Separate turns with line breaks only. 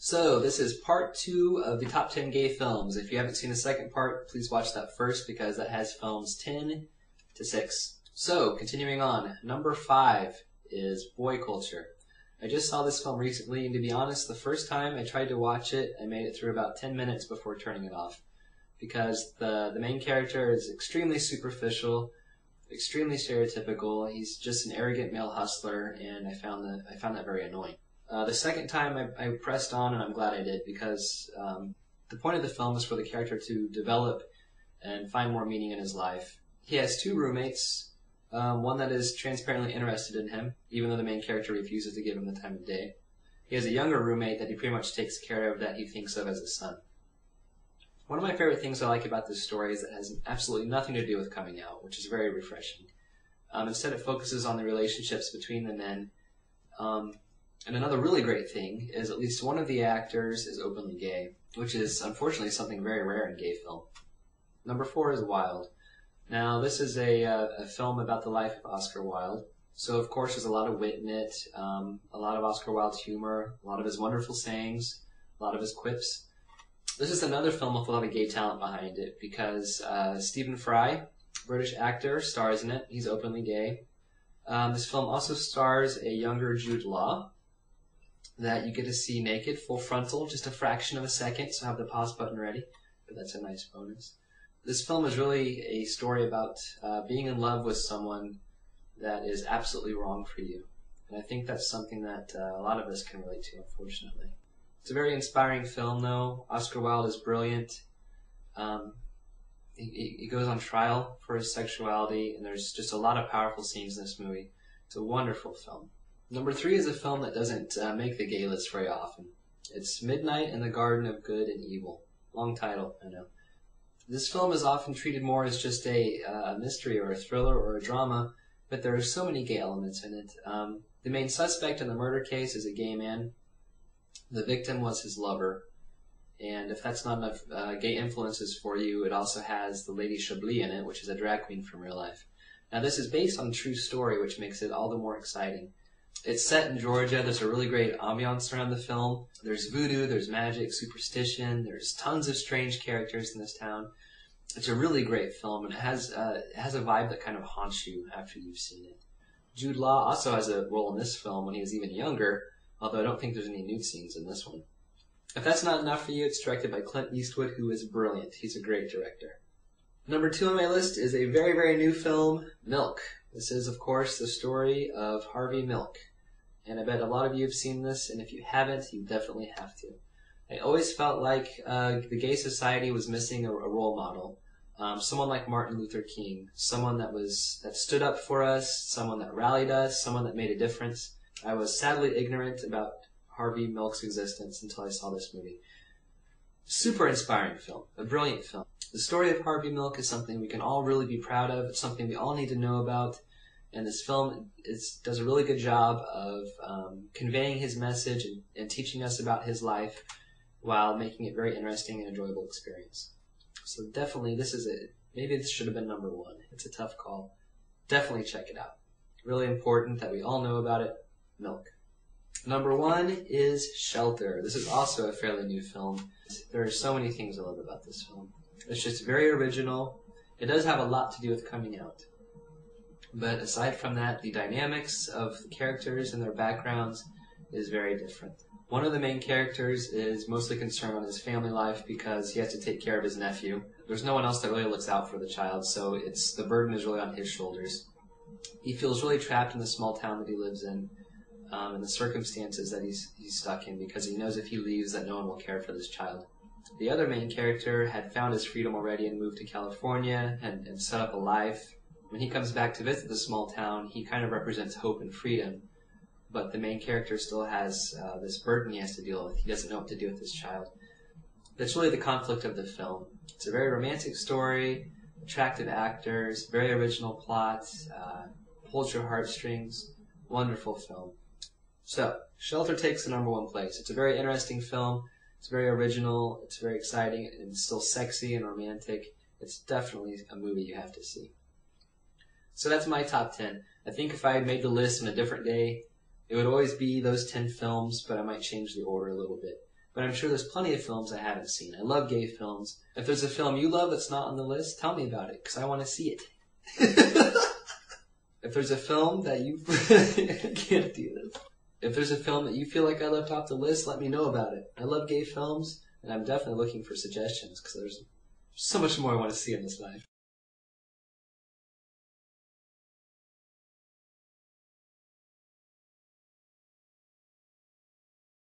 So, this is part 2 of the top 10 gay films. If you haven't seen the second part, please watch that first because that has films 10 to 6. So, continuing on, number 5 is Boy Culture. I just saw this film recently, and to be honest, the first time I tried to watch it, I made it through about 10 minutes before turning it off. Because the main character is extremely superficial, extremely stereotypical. He's just an arrogant male hustler, and I found that very annoying. The second time I pressed on, and I'm glad I did, because the point of the film is for the character to develop and find more meaning in his life. He has 2 roommates, one that is transparently interested in him, even though the main character refuses to give him the time of day. He has a younger roommate that he pretty much takes care of, that he thinks of as a son. One of my favorite things I like about this story is that it has absolutely nothing to do with coming out, which is very refreshing. Instead, it focuses on the relationships between the men. And another really great thing is at least one of the actors is openly gay, which is unfortunately something very rare in gay film. Number 4 is Wilde. Now, this is a film about the life of Oscar Wilde. So, of course, there's a lot of wit in it, a lot of Oscar Wilde's humor, a lot of his wonderful sayings, a lot of his quips. This is another film with a lot of gay talent behind it because Stephen Fry, British actor, stars in it. He's openly gay. This film also stars a younger Jude Law that you get to see naked, full frontal, just a fraction of a second, so have the pause button ready, but that's a nice bonus. This film is really a story about being in love with someone that is absolutely wrong for you. And I think that's something that a lot of us can relate to, unfortunately. It's a very inspiring film, though. Oscar Wilde is brilliant. He goes on trial for his sexuality, and there's just a lot of powerful scenes in this movie. It's a wonderful film. Number 3 is a film that doesn't make the gay list very often. It's Midnight in the Garden of Good and Evil. Long title, I know. This film is often treated more as just a mystery or a thriller or a drama, but there are so many gay elements in it. The main suspect in the murder case is a gay man. The victim was his lover. And if that's not enough gay influences for you, it also has the Lady Chablis in it, which is a drag queen from real life. Now, this is based on a true story, which makes it all the more exciting. It's set in Georgia. There's a really great ambiance around the film. There's voodoo, there's magic, superstition. There's tons of strange characters in this town. It's a really great film, and it has a vibe that kind of haunts you after you've seen it. Jude Law also has a role in this film when he was even younger, although I don't think there's any nude scenes in this one. If that's not enough for you, it's directed by Clint Eastwood, who is brilliant. He's a great director. Number 2 on my list is a very, very new film, Milk. This is, of course, the story of Harvey Milk. And I bet a lot of you have seen this, and if you haven't, you definitely have to. I always felt like the gay society was missing a role model. Someone like Martin Luther King. Someone that stood up for us, someone that rallied us, someone that made a difference. I was sadly ignorant about Harvey Milk's existence until I saw this movie. Super inspiring film. A brilliant film. The story of Harvey Milk is something we can all really be proud of. It's something we all need to know about. And this film does a really good job of conveying his message and teaching us about his life while making it very interesting and enjoyable experience. So definitely, maybe this should have been number 1. It's a tough call. Definitely check it out. Really important that we all know about it. Milk. Number 1 is Shelter. This is also a fairly new film. There are so many things I love about this film. It's just very original. It does have a lot to do with coming out. But aside from that, the dynamics of the characters and their backgrounds is very different. One of the main characters is mostly concerned with his family life because he has to take care of his nephew. There's no one else that really looks out for the child, so the burden is really on his shoulders. He feels really trapped in the small town that he lives in, and the circumstances that he's stuck in, because he knows if he leaves that no one will care for this child. The other main character had found his freedom already and moved to California and set up a life. When he comes back to visit the small town, he kind of represents hope and freedom, but the main character still has this burden he has to deal with. He doesn't know what to do with this child. That's really the conflict of the film. It's a very romantic story, attractive actors, very original plot, pulls your heartstrings, wonderful film. So, Shelter takes the number 1 place. It's a very interesting film. It's very original. It's very exciting and still sexy and romantic. It's definitely a movie you have to see. So that's my top 10. I think if I had made the list on a different day, it would always be those 10 films, but I might change the order a little bit. but I'm sure there's plenty of films I haven't seen. I love gay films. If there's a film you love that's not on the list, tell me about it, because I want to see it. If there's a film that you... I can't do this. If there's a film that you feel like I left off the list, let me know about it. I love gay films, and I'm definitely looking for suggestions, because there's so much more I want to see in this life.